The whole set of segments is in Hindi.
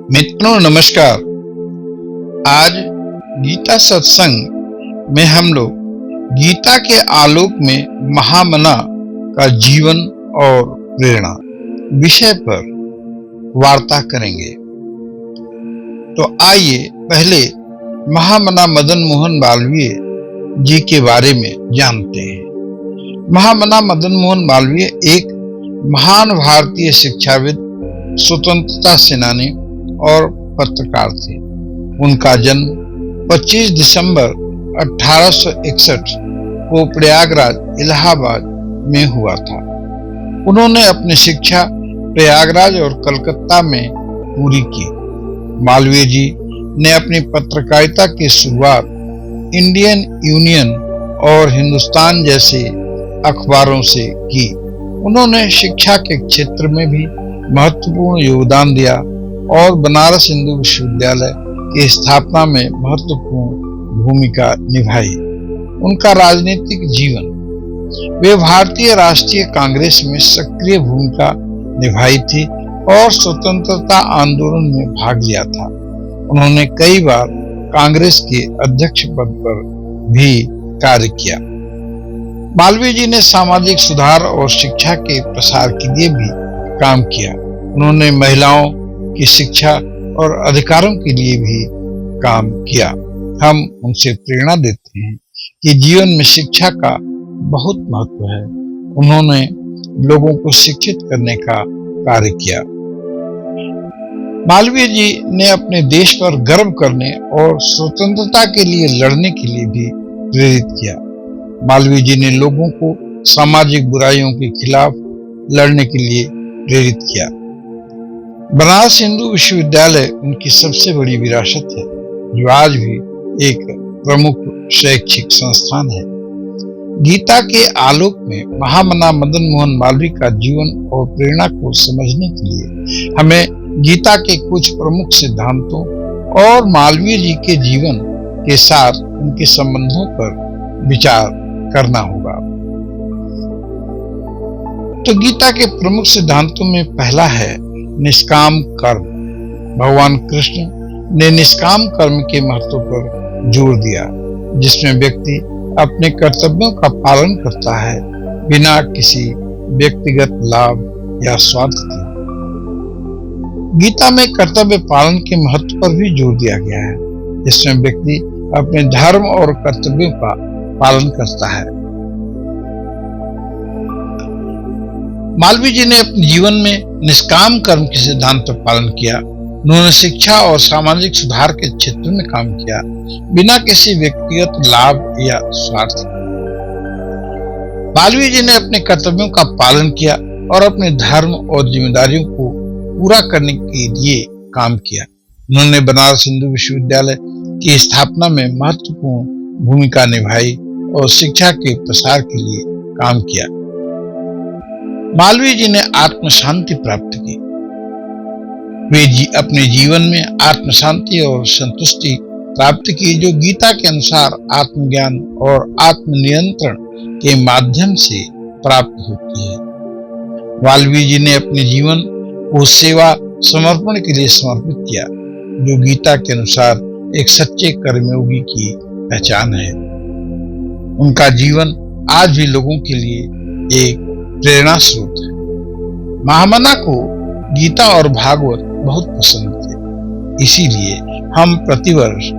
मित्रों नमस्कार। आज गीता सत्संग में हम लोग गीता के आलोक में महामना का जीवन और प्रेरणा विषय पर वार्ता करेंगे। तो आइए पहले महामना मदन मोहन मालवीय जी के बारे में जानते हैं। महामना मदन मोहन मालवीय एक महान भारतीय शिक्षाविद, स्वतंत्रता सेनानी और पत्रकार थे। उनका जन्म 25 दिसंबर 1861 को प्रयागराज इलाहाबाद में हुआ था। उन्होंने अपनी शिक्षा प्रयागराज और कलकत्ता में पूरी की। मालवीय जी ने अपनी पत्रकारिता की शुरुआत इंडियन यूनियन और हिंदुस्तान जैसे अखबारों से की। उन्होंने शिक्षा के क्षेत्र में भी महत्वपूर्ण योगदान दिया और बनारस हिंदू विश्वविद्यालय की स्थापना में महत्वपूर्ण भूमिका निभाई। उनका राजनीतिक जीवन, वे भारतीय राष्ट्रीय कांग्रेस में सक्रिय भूमिका निभाई थी और स्वतंत्रता आंदोलन में भाग लिया था। उन्होंने कई बार कांग्रेस के अध्यक्ष पद पर भी कार्य किया। मालवीय जी ने सामाजिक सुधार और शिक्षा के प्रसार के लिए भी काम किया। उन्होंने महिलाओं की शिक्षा और अधिकारों के लिए भी काम किया। हम उनसे प्रेरणा देते हैं कि जीवन में शिक्षा का बहुत महत्व है। उन्होंने लोगों को शिक्षित करने का कार्य किया। मालवीय जी ने अपने देश पर गर्व करने और स्वतंत्रता के लिए लड़ने के लिए भी प्रेरित किया। मालवीय जी ने लोगों को सामाजिक बुराइयों के खिलाफ लड़ने के लिए प्रेरित किया। बनारस हिंदू विश्वविद्यालय उनकी सबसे बड़ी विरासत है, जो आज भी एक प्रमुख शैक्षिक संस्थान है। गीता के आलोक में महामना मदन मोहन मालवीय का जीवन और प्रेरणा को समझने के लिए हमें गीता के कुछ प्रमुख सिद्धांतों और मालवीय जी के जीवन के साथ उनके संबंधों पर विचार करना होगा। तो गीता के प्रमुख सिद्धांतों में पहला है निष्काम कर्म। भगवान कृष्ण ने निष्काम कर्म के महत्व पर जोर दिया, जिसमें व्यक्ति अपने कर्तव्यों का पालन करता है बिना किसी व्यक्तिगत लाभ या स्वार्थ के। गीता में कर्तव्य पालन के महत्व पर भी जोर दिया गया है, जिसमें व्यक्ति अपने धर्म और कर्तव्यों का पालन करता है। मालवीय जी ने अपने जीवन में निष्काम कर्म के सिद्धांत पर पालन किया। उन्होंने शिक्षा और सामाजिक सुधार के क्षेत्र में काम किया बिना किसी व्यक्तिगत लाभ या स्वार्थ। मालवीय जी ने अपने कर्तव्यों का पालन किया और अपने धर्म और जिम्मेदारियों को पूरा करने के लिए काम किया। उन्होंने बनारस हिंदू विश्वविद्यालय की स्थापना में महत्वपूर्ण भूमिका निभाई और शिक्षा के प्रसार के लिए काम किया। मालवीय जी ने आत्म शांति प्राप्त की। वे अपने जीवन में आत्म शांति और संतुष्टि प्राप्त की, जो गीता के अनुसार आत्मज्ञान और आत्म नियंत्रण के माध्यम से प्राप्त होती है। मालवीय जी ने अपने जीवन को सेवा समर्पण के लिए समर्पित किया, जो गीता के अनुसार एक सच्चे कर्मयोगी की पहचान है। उनका जीवन आज भी लोगों के लिए एक प्रेरणा स्रोत है। महामना को गीता और भागवत बहुत पसंद थे, इसीलिए हम प्रतिवर्ष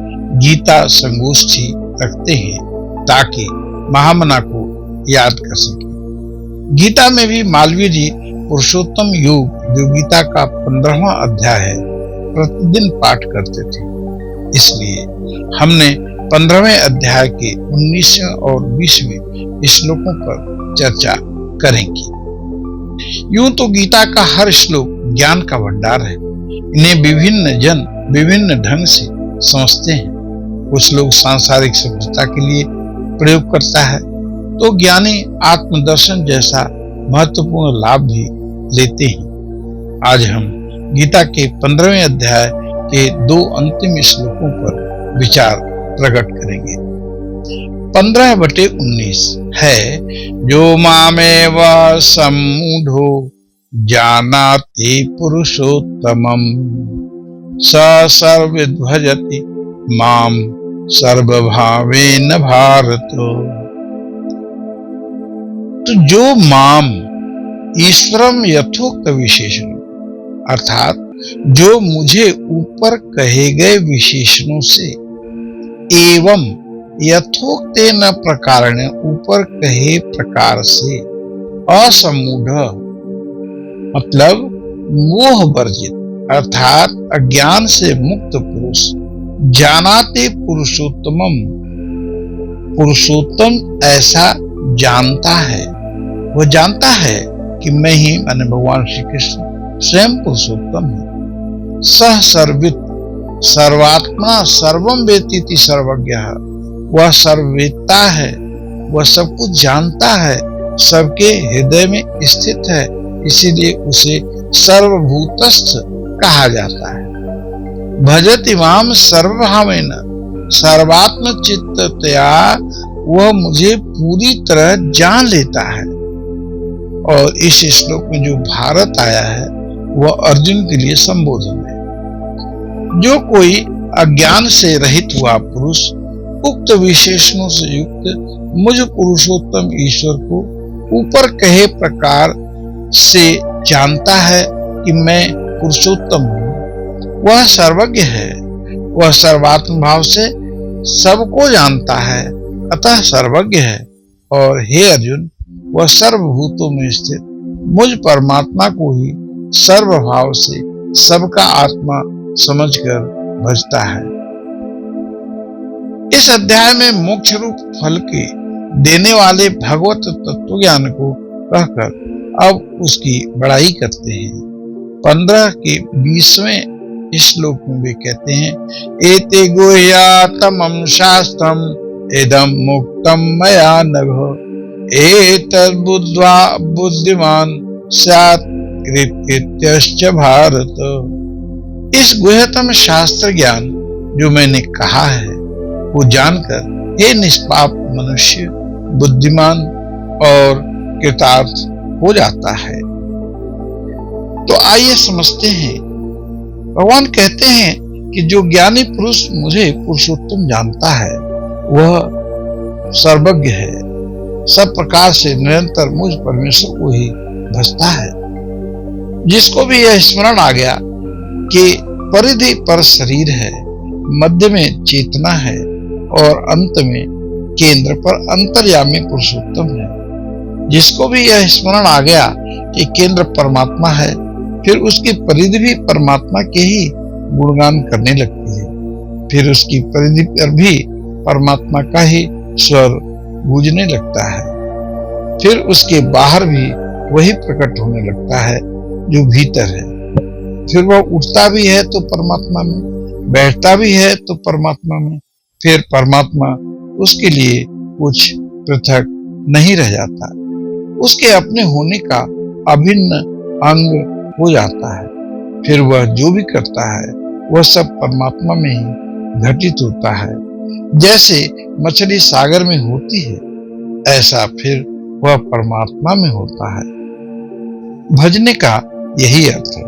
गीता संगोष्ठी रखते हैं ताकि महामना को याद कर सके। गीता में भी मालवीय जी पुरुषोत्तम योग, जो गीता का 15वां अध्याय है, प्रतिदिन पाठ करते थे। इसलिए हमने 15वें अध्याय के 19वें और 20वें श्लोकों पर चर्चा करेंगे। यूं तो गीता का हर श्लोक ज्ञान का भंडार है। इन्हें विभिन्न जन विभिन्न ढंग से समझते हैं। कुछ लोग सांसारिक सभ्यता के लिए प्रयोग करता है, तो ज्ञानी आत्मदर्शन जैसा महत्वपूर्ण लाभ भी लेते हैं। आज हम गीता के 15वें अध्याय के 2 अंतिम श्लोकों पर विचार प्रकट करेंगे। 15/19 है, जो मामेव सम्मूढ़ो जानाति पुरुषोत्तमम् स सर्वविद् भजति माम सर्वभावेन भारत। तो जो माम ईश्वरम यथोक्त विशेषण, अर्थात जो मुझे ऊपर कहे गए विशेषणों से एवं यथोक्तेन प्रकारेण ऊपर कहे प्रकार से असमूढ़ मतलब मोह वर्जित अर्थात अज्ञान से मुक्त पुरुष जानाते पुरुषोत्तमम, पुरुषोत्तम ऐसा जानता है, वह जानता है कि मैं ही माने भगवान श्री कृष्ण स्वयं पुरुषोत्तम है। सह सर्वित सर्वात्मा सर्वम वेत्ति सर्वज्ञः, वह सर्ववेत्ता है, वह सब कुछ जानता है, सबके हृदय में स्थित है, इसीलिए उसे सर्वभूतस्थ कहा जाता है। भजति माम सर्वभावेन, सर्वात्म चित्ततया वह मुझे पूरी तरह जान लेता है। और इस श्लोक में जो भारत आया है वह अर्जुन के लिए संबोधन है। जो कोई अज्ञान से रहित हुआ पुरुष उक्त विशेषणों से युक्त मुझ पुरुषोत्तम ईश्वर को ऊपर कहे प्रकार से जानता है कि मैं पुरुषोत्तम हूँ, वह सर्वज्ञ है, वह सर्वात्म भाव से सबको जानता है, अतः सर्वज्ञ है। और हे अर्जुन, वह सर्वभूतों में स्थित मुझ परमात्मा को ही सर्वभाव से सबका आत्मा समझकर भजता है। इस अध्याय में मोक्ष रूप फल के देने वाले भगवत तत्व ज्ञान को कहकर अब उसकी बड़ाई करते हैं। 15 के 20वें श्लोक में वे कहते हैं, एते गुह्यातमं शास्त्रम इदं मुक्तम मया नघ, एतद् बुद्ध्वा बुद्धिमान स्यात् कृतकृत्यश्च भारत। इस गुह्यतम शास्त्र ज्ञान जो मैंने कहा है वो जानकर हे निष्पाप मनुष्य बुद्धिमान और कृतार्थ हो जाता है। तो आइए समझते हैं। भगवान कहते हैं कि जो ज्ञानी पुरुष मुझे पुरुषोत्तम जानता है वह सर्वज्ञ है, सब प्रकार से निरंतर मुझ परमेश्वर को ही भजता है। जिसको भी यह स्मरण आ गया कि परिधि पर शरीर है, मध्य में चेतना है और अंत में केंद्र पर अंतर्यामी पुरुषोत्तम है, जिसको भी यह स्मरण आ गया कि केंद्र परमात्मा है, फिर उसकी परिधि भी परमात्मा के ही गुणगान करने लगती है, फिर उसकी परिधि पर भी परमात्मा का ही स्वर गूंजने लगता है, फिर उसके बाहर भी वही प्रकट होने लगता है जो भीतर है। फिर वह उठता भी है तो परमात्मा में, बैठता भी है तो परमात्मा में, फिर परमात्मा उसके लिए कुछ पृथक नहीं रह जाता, उसके अपने होने का अभिन्न अंग हो जाता है। फिर वह जो भी करता है वह सब परमात्मा में ही घटित होता है। जैसे मछली सागर में होती है ऐसा फिर वह परमात्मा में होता है। भजने का यही अर्थ है।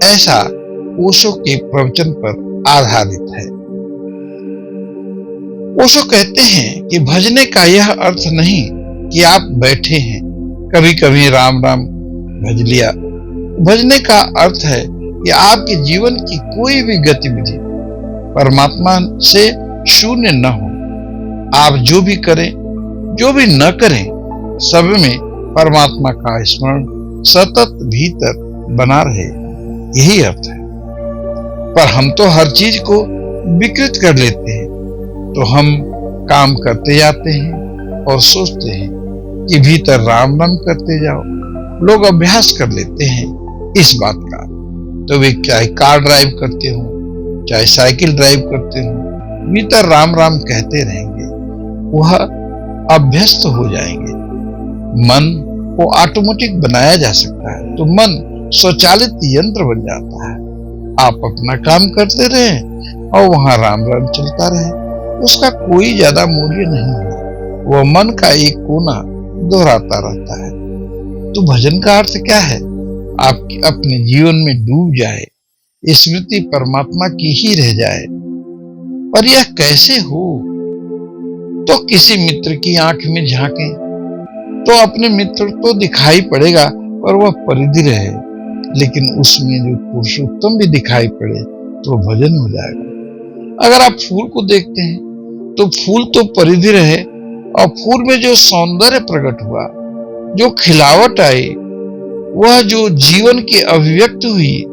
ऐसा ओशो के प्रवचन पर आधारित है। ओशो कहते हैं कि भजने का यह अर्थ नहीं कि आप बैठे हैं कभी कभी राम राम भज लिया। भजने का अर्थ है कि आपके जीवन की कोई भी गतिविधि परमात्मा से शून्य न हो। आप जो भी करें जो भी न करें सब में परमात्मा का स्मरण सतत भीतर बना रहे, यही अर्थ है। पर हम तो हर चीज को विकृत कर लेते हैं, तो हम काम करते जाते हैं और सोचते हैं कि भीतर राम राम करते जाओ। लोग अभ्यास कर लेते हैं इस बात का, तो वे चाहे कार ड्राइव करते हो चाहे साइकिल ड्राइव करते हो, भीतर राम राम कहते रहेंगे, वह अभ्यस्त हो जाएंगे। मन को ऑटोमेटिक बनाया जा सकता है, तो मन स्वचालित यंत्र बन जाता है। आप अपना काम करते रहे और वहां राम राम चलता रहे, उसका कोई ज्यादा मूल्य नहीं है। वह मन का एक कोना दोहराता रहता है। तो भजन का अर्थ क्या है? आप अपने जीवन में डूब जाए, स्मृति परमात्मा की ही रह जाए। पर यह कैसे हो? तो किसी मित्र की आंख में झांकें तो अपने मित्र तो दिखाई पड़ेगा, पर वह परिधि रहे। लेकिन उसमें जो पुरुषोत्तम भी दिखाई पड़े तो भजन हो जाएगा। अगर आप फूल को देखते हैं तो फूल तो परिधि रहे, और फूल में जो सौंदर्य प्रकट हुआ, जो खिलावट आई, वह जो जीवन की अभिव्यक्ति हुई,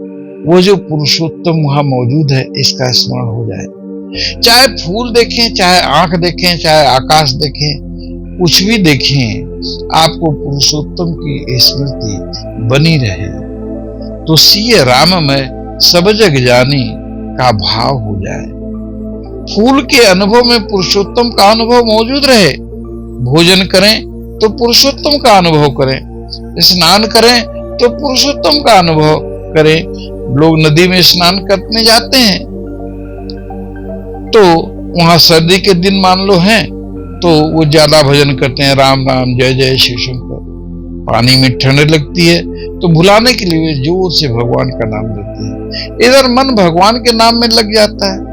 वो जो पुरुषोत्तम वहां मौजूद है, इसका स्मरण हो जाए। चाहे फूल देखें, चाहे आंख देखें, चाहे आकाश देखें, कुछ भी देखें, आपको पुरुषोत्तम की स्मृति बनी रहे। तो सिय राम में सब जग जानी का भाव हो जाए। फूल के अनुभव में पुरुषोत्तम का अनुभव मौजूद रहे। भोजन करें तो पुरुषोत्तम का अनुभव करें, स्नान करें तो पुरुषोत्तम का अनुभव करें। लोग नदी में स्नान करने जाते हैं तो वहां सर्दी के दिन मान लो हैं तो वो ज्यादा भजन करते हैं, राम राम जय जय शिव शंकर। पानी में ठंड लगती है तो भुलाने के लिए वे जोर से भगवान का नाम लेते हैं। इधर मन भगवान के नाम में लग जाता है।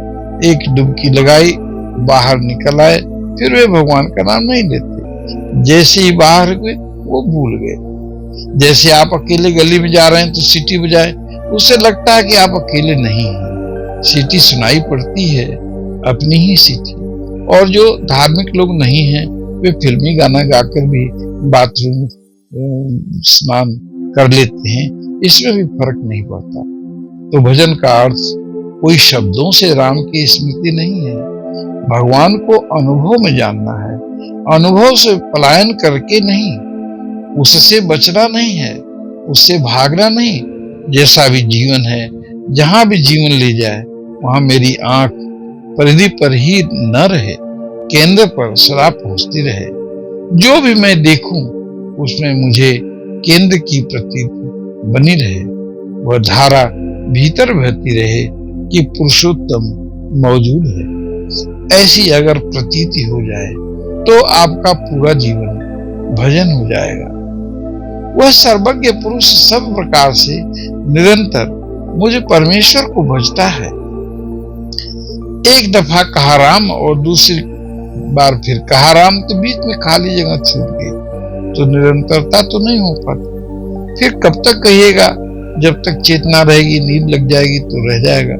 एक डुबकी लगाई, बाहर निकल आए, फिर वे भगवान का नाम नहीं लेते। जैसे ही बाहर हुए वो भूल गए। जैसे आप अकेले गली में जा रहे हैं तो सीटी बजाए, उससे लगता है कि आप अकेले नहीं हैं। सीटी सुनाई पड़ती है, अपनी ही सीटी। और जो धार्मिक लोग नहीं हैं वे फिल्मी गाना गाकर भी बाथरूम स्नान कर लेते हैं, इसमें भी फर्क नहीं पड़ता। तो भजन का अर्थ कोई शब्दों से राम की स्मृति नहीं है। भगवान को अनुभव में जानना है, अनुभव से पलायन करके नहीं, उससे बचना नहीं है, उससे भागना नहीं। जैसा भी जीवन है, जहां भी जीवन ले जाए, वहां मेरी आंख परिधि पर ही न रहे, केंद्र पर सदा पहुंचती रहे। जो भी मैं देखूं उसमें मुझे केंद्र की प्रतीति बनी रहे। वह धारा भीतर बहती रहे कि पुरुषोत्तम मौजूद है। ऐसी अगर प्रतीति हो जाए तो आपका पूरा जीवन भजन हो जाएगा। वह सर्वज्ञ पुरुष सब प्रकार से निरंतर मुझे परमेश्वर को भजता है। एक दफा कहा राम और दूसरी बार फिर कहा राम, तो बीच में खाली जगह छूट गई, तो निरंतरता तो नहीं हो पाती। फिर कब तक कहिएगा? जब तक चेतना रहेगी, नींद लग जाएगी तो रह जाएगा।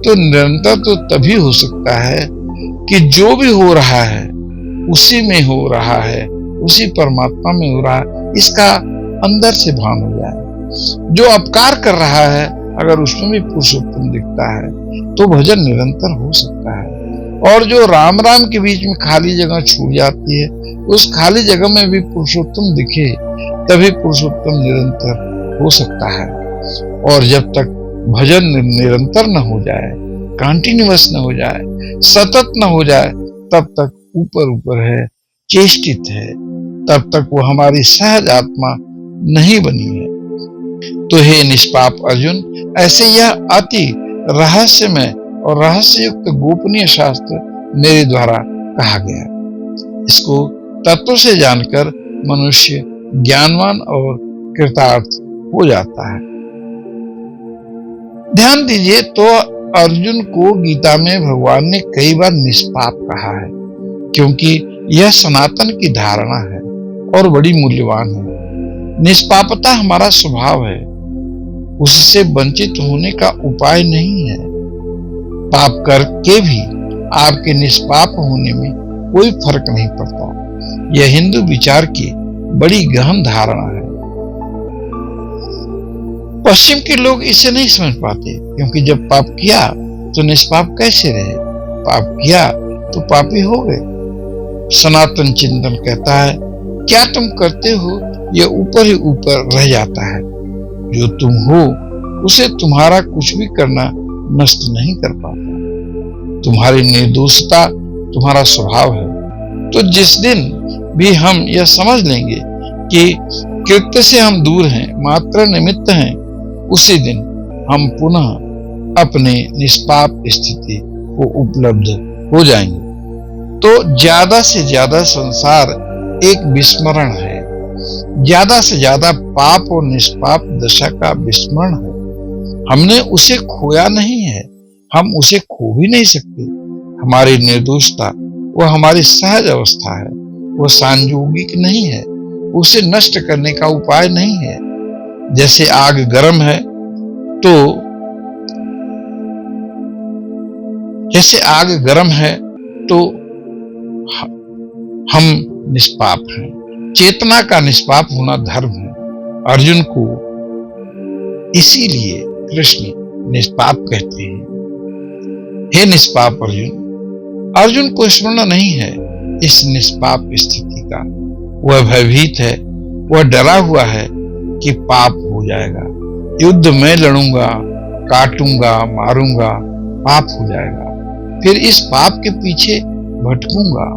तो निरंतर तो तभी हो सकता है कि जो भी हो रहा है उसी में हो रहा है, उसी परमात्मा में हो रहा है, इसका अंदर से भान हो जाए। जो अपकार कर रहा है अगर उसमें भी पुरुषोत्तम दिखता है तो भजन निरंतर हो सकता है। और जो राम राम के बीच में खाली जगह छूट जाती है, उस खाली जगह में भी पुरुषोत्तम दिखे, तभी पुरुषोत्तम निरंतर हो सकता है। और जब तक भजन निरंतर न हो जाए, कंटिन्यूअस न हो जाए, सतत न हो जाए, तब तक ऊपर ऊपर है, चेष्टित है, तब तक वो हमारी सहज आत्मा नहीं बनी है। तो हे निष्पाप अर्जुन, ऐसे यह अति रहस्यमय और रहस्ययुक्त गोपनीय शास्त्र मेरे द्वारा कहा गया। इसको तत्व से जानकर मनुष्य ज्ञानवान और कृतार्थ हो जाता है। ध्यान दीजिए, तो अर्जुन को गीता में भगवान ने कई बार निष्पाप कहा है, क्योंकि यह सनातन की धारणा है और बड़ी मूल्यवान है। निष्पापता हमारा स्वभाव है, उससे वंचित होने का उपाय नहीं है। पाप करके भी आपके निष्पाप होने में कोई फर्क नहीं पड़ता। यह हिंदू विचार की बड़ी गहन धारणा है। पश्चिम के लोग इसे नहीं समझ पाते, क्योंकि जब पाप किया तो निष्पाप कैसे रहे? पाप किया तो पापी हो गए। सनातन चिंतन कहता है, क्या तुम करते हो यह ऊपर ही ऊपर रह जाता है, जो तुम हो उसे तुम्हारा कुछ भी करना नष्ट नहीं कर पाता। तुम्हारी निर्दोषता तुम्हारा स्वभाव है। तो जिस दिन भी हम यह समझ लेंगे कि कृत्य से हम दूर हैं, मात्र निमित्त हैं, उसी दिन हम पुनः अपने निष्पाप स्थिति को उपलब्ध हो जाएंगे। तो ज्यादा से ज्यादा संसार एक विस्मरण है, ज्यादा से ज्यादा पाप और निष्पाप दशा का विस्मरण है। हमने उसे खोया नहीं है, हम उसे खो भी नहीं सकते। हमारी निर्दोषता वह हमारी सहज अवस्था है, वह सांयोगिक नहीं है, उसे नष्ट करने का उपाय नहीं है। जैसे आग गर्म है तो हम निष्पाप हैं। चेतना का निष्पाप होना धर्म है। अर्जुन को इसीलिए कृष्ण निष्पाप कहते हैं। हे निष्पाप अर्जुन, अर्जुन को स्मरण नहीं है इस निष्पाप स्थिति का। वह भयभीत है, वह डरा हुआ है कि पाप हो जाएगा, युद्ध में लड़ूंगा, काटूंगा, मारूंगा, पाप हो जाएगा, फिर इस पाप के पीछे भटकूंगा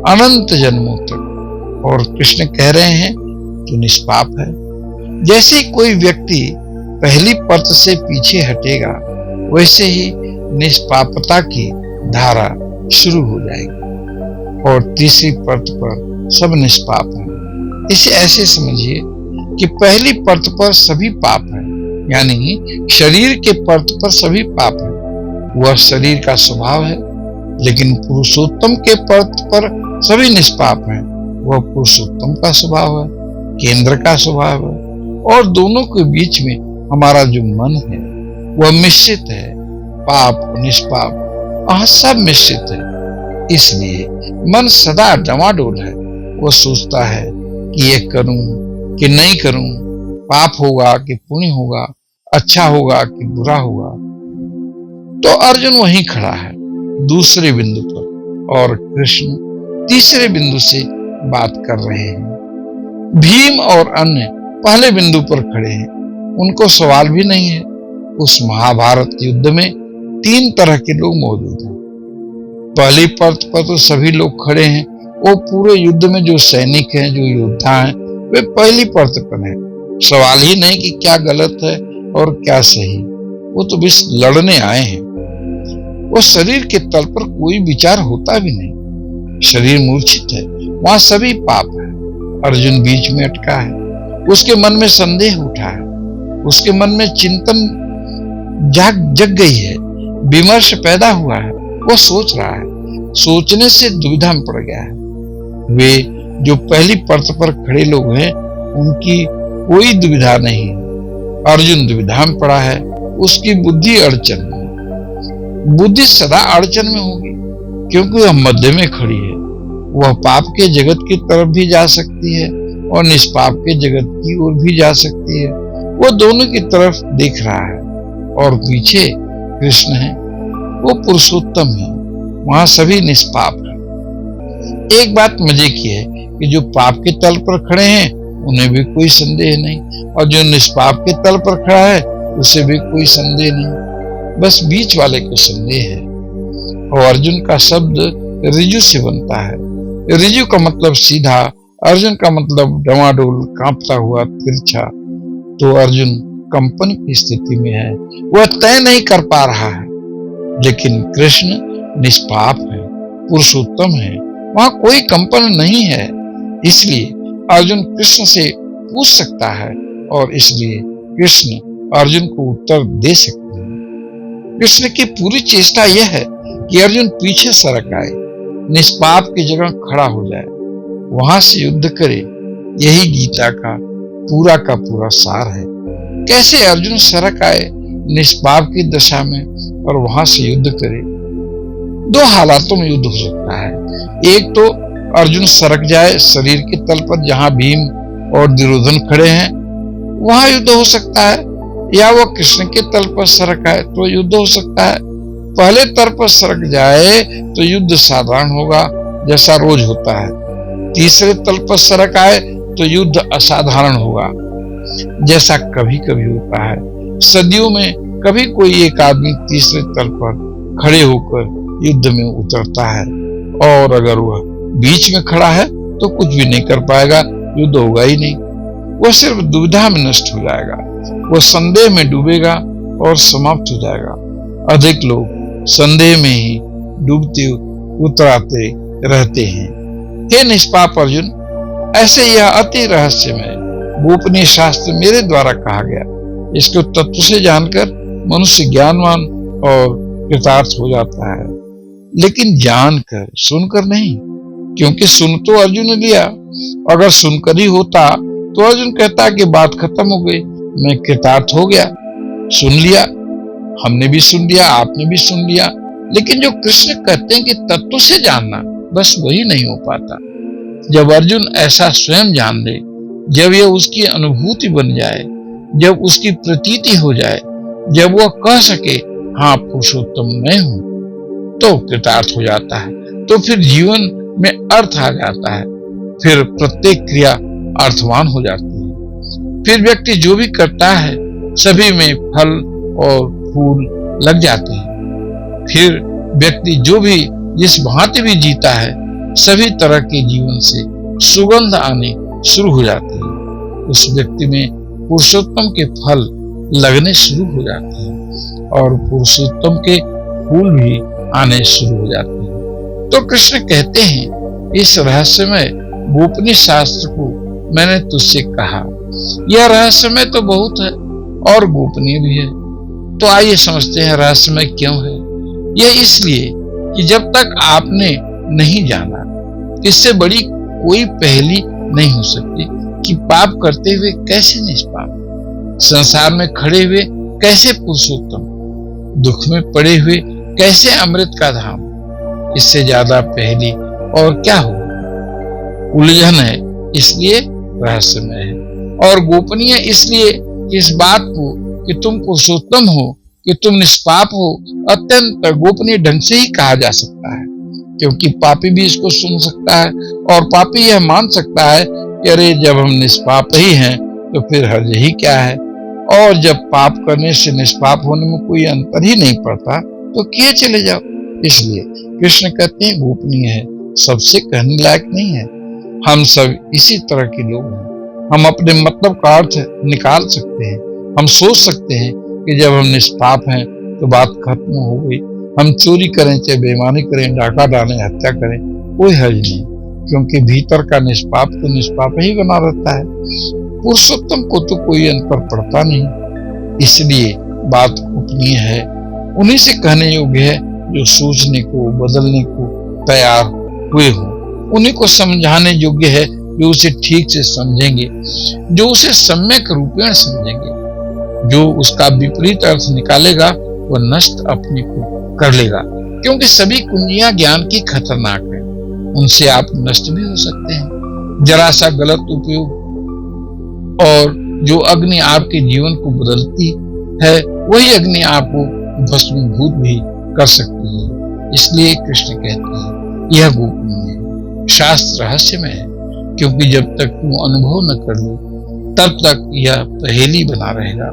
अनंत जन्मों तक। और कृष्ण कह रहे हैं कि निष्पाप है। जैसे कोई व्यक्ति पहली परत से पीछे हटेगा, वैसे ही निष्पापता की धारा शुरू हो जाएगी और तीसरी परत पर सब निष्पाप हैं। इसे ऐसे समझिए कि पहली परत पर सभी पाप हैं, यानी शरीर के परत पर सभी पाप हैं, वह शरीर का स्वभाव है। लेकिन पुरुषोत्तम के परत पर सभी निष्पाप हैं, वह पुरुषोत्तम का स्वभाव है, केंद्र का स्वभाव है। और दोनों के बीच में हमारा जो मन है वह मिश्रित है, पाप निष्पाप सब मिश्रित है। इसलिए मन सदा डमाडोल है। वह सोचता है कि ये करूं कि नहीं करूं, पाप होगा कि पुण्य होगा, अच्छा होगा कि बुरा होगा। तो अर्जुन वहीं खड़ा है दूसरे बिंदु पर और कृष्ण तीसरे बिंदु से बात कर रहे हैं। भीम और अन्य पहले बिंदु पर खड़े हैं, उनको सवाल भी नहीं है। उस महाभारत युद्ध में 3 तरह के लोग मौजूद हैं। पहली परत पर तो सभी लोग खड़े हैं, वो पूरे युद्ध में जो सैनिक हैं, जो योद्धा हैं, वे पहली परत पर हैं। सवाल ही नहीं कि क्या गलत है और क्या सही, वो तो बस लड़ने आए हैं। वो शरीर के तल पर कोई विचार होता भी नहीं, शरीर मूर्छित है, वहां सभी पाप है। अर्जुन बीच में अटका है, उसके मन में संदेह उठा है, उसके मन में चिंतन जग गई है, विमर्श पैदा हुआ है। वो सोच रहा है, सोचने से दुविधा में पड़ गया है। वे जो पहली परत पर खड़े लोग हैं, उनकी कोई दुविधा नहीं है। अर्जुन दुविधा में पड़ा है, उसकी बुद्धि अड़चन में। बुद्धि सदा अड़चन में होगी क्योंकि वह मध्य में खड़ी है। वह पाप के जगत की तरफ भी जा सकती है और निष्पाप के जगत की ओर भी जा सकती है। वो दोनों की तरफ देख रहा है और पीछे कृष्ण है, वो पुरुषोत्तम है, वहां सभी निष्पाप है। एक बात मजे की है कि जो पाप के तल पर खड़े हैं उन्हें भी कोई संदेह नहीं, और जो निष्पाप के तल पर खड़ा है उसे भी कोई संदेह नहीं, बस बीच वाले को संदेह है। और अर्जुन का शब्द ऋजु से बनता है। ऋजु का मतलब सीधा, अर्जुन का मतलब डमाडोल, कांपता हुआ, तिरछा। तो अर्जुन कंपन की स्थिति में है, वह तय नहीं कर पा रहा है। लेकिन कृष्ण निष्पाप है, पुरुषोत्तम है, वहां कोई कंपन नहीं है। इसलिए अर्जुन कृष्ण से पूछ सकता है और इसलिए कृष्ण अर्जुन को उत्तर दे सकते हैं। कृष्ण की पूरी चेष्टा यह है कि अर्जुन पीछे सरक आए, निष्पाप की जगह खड़ा हो जाए, वहां से युद्ध करे। यही गीता का पूरा सार है। कैसे अर्जुन सरक आए निष्पाप की दशा में और वहां से युद्ध करे। 2 हालातों में युद्ध हो सकता है। एक तो अर्जुन सरक जाए शरीर के तल पर जहां भीम और दुर्योधन खड़े हैं, वहां युद्ध हो सकता है, या वह कृष्ण के तल पर सरक आए तो युद्ध हो सकता है। पहले तल पर सरक जाए तो युद्ध साधारण होगा, जैसा रोज होता है। तीसरे तल पर सरक आए तो युद्ध असाधारण होगा, जैसा कभी कभी होता है। सदियों में कभी कोई एक आदमी तीसरे तल पर खड़े होकर युद्ध में उतरता है, और अगर वह बीच में खड़ा है तो कुछ भी नहीं कर पाएगा, युद्ध होगा ही नहीं। वह सिर्फ दुविधा में नष्ट हो जाएगा, वह संदेह में डूबेगा और समाप्त हो जाएगा। अधिक लोग संदेह में ही डूबते उतराते रहते हैं। हे निष्पाप अर्जुन, ऐसे यह अति रहस्यमय गोपनीय शास्त्र मेरे द्वारा कहा गया, इसको तत्व से जानकर मनुष्य ज्ञानवान और कृतार्थ हो जाता है, लेकिन जानकर, सुनकर नहीं। क्योंकि सुन तो अर्जुन ने लिया, अगर सुनकर ही होता तो अर्जुन कहता कि बात खत्म हो गई, मैं कृतार्थ हो गया। सुन लिया, हमने भी सुन लिया, आपने भी सुन लिया, लेकिन जो कृष्ण कहते हैं कि तत्व से जानना, बस वही नहीं हो पाता। जब अर्जुन ऐसा स्वयं जान ले, जब यह उसकी अनुभूति बन जाए, जब उसकी प्रतीति हो जाए, जब वह कह सके हाँ पुरुषोत्तम मैं हूं, तो कृतार्थ हो जाता है। तो फिर जीवन में अर्थ आ जाता है, फिर प्रत्येक क्रिया अर्थवान हो जाती है। फिर व्यक्ति जो भी करता है सभी में फल और फूल लग जाते हैं। फिर व्यक्ति जो भी जिस भांति भी जीता है, सभी तरह के जीवन से सुगंध आने शुरू हो जाती है। उस व्यक्ति में पुरुषोत्तम के फल लगने शुरू हो जाते हैं और पुरुषोत्तम के फूल भी आने शुरू हो जाते हैं। तो कृष्ण कहते हैं, इस रहस्यमय गोपनीय शास्त्र को मैंने तुझसे कहा। यह रहस्यमय तो बहुत है और गोपनीय भी है। तो आइए समझते हैं रहस्यमय क्यों है। यह इसलिए कि जब तक आपने नहीं जाना, इससे बड़ी कोई पहेली नहीं हो सकती कि पाप करते हुए कैसे निष्पाप, संसार में खड़े हुए कैसे पुरुषोत्तम, दुख में पड़े हुए कैसे अमृत का धाम। इससे ज्यादा पहेली और क्या हो। उलझन है इसलिए रहस्यमय है, और गोपनीय इसलिए कि इस बात को कि तुम पुरुषोत्तम हो, कि तुम निष्पाप हो, अत्यंत गोपनीय ढंग से ही कहा जा सकता है। क्योंकि पापी भी इसको सुन सकता है और पापी यह मान सकता है कि अरे जब हम निष्पाप ही हैं तो फिर हर्ज ही क्या है, और जब पाप करने से निष्पाप होने में कोई अंतर ही नहीं पड़ता तो किए चले जाओ। इसलिए कृष्ण कहते हैं गोपनीय है, सबसे कहने लायक नहीं है। हम सब इसी तरह के लोग हैं। हम अपने मतलब का अर्थ निकाल सकते हैं। हम सोच सकते हैं कि जब हम निष्पाप हैं तो बात खत्म हो गई। हम चोरी करें, चाहे बेईमानी करें, डाका डालें, हत्या करें, कोई हर्ज नहीं, क्योंकि भीतर का निष्पाप तो निष्पाप ही बना रहता है। पुरुषोत्तम को तो कोई अंतर पड़ता नहीं। इसलिए बात गोपनीय है, उन्हीं से कहने योग्य है जो सोचने को, बदलने को तैयार हुए हो। उन्हीं को समझाने योग्य है जो उसे ठीक से समझेंगे, जो उसे सम्यक रूपेण समझेंगे। जो उसका विपरीत अर्थ निकालेगा वह नष्ट अपने को कर लेगा, क्योंकि सभी कुंजियां ज्ञान की खतरनाक है। उनसे आप नष्ट भी हो सकते हैं। जरा सा गलत उपयोग और जो अग्नि आपके जीवन को बदलती है, वही अग्नि आपको भस्मीभूत भी कर सकती है। इसलिए कृष्ण कहते हैं यह गोपनीय है, शास्त्र रहस्यमय है, क्योंकि जब तक तुम अनुभव न कर लो तब तक यह पहेली बना रहेगा।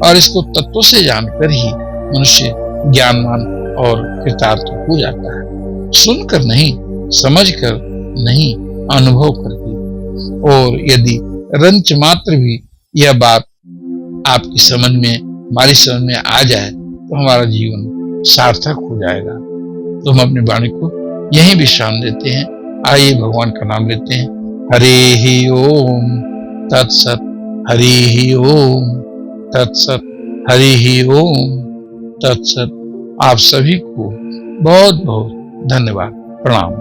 और इसको तत्व से जानकर ही मनुष्य ज्ञानवान और कृतार्थ हो जाता है। सुनकर नहीं, समझकर नहीं, अनुभव करके। और यदि रंच मात्र भी यह बात आपकी समझ में, हमारी समझ में आ जाए तो हमारा जीवन सार्थक हो जाएगा। तो हम अपनी वाणी को यही विश्राम देते हैं। आइए भगवान का नाम लेते हैं। हरे ही ओम तत्सत, हरि ही ओम तत्सत, हरि ही ओम तत्सत। आप सभी को बहुत बहुत धन्यवाद, प्रणाम।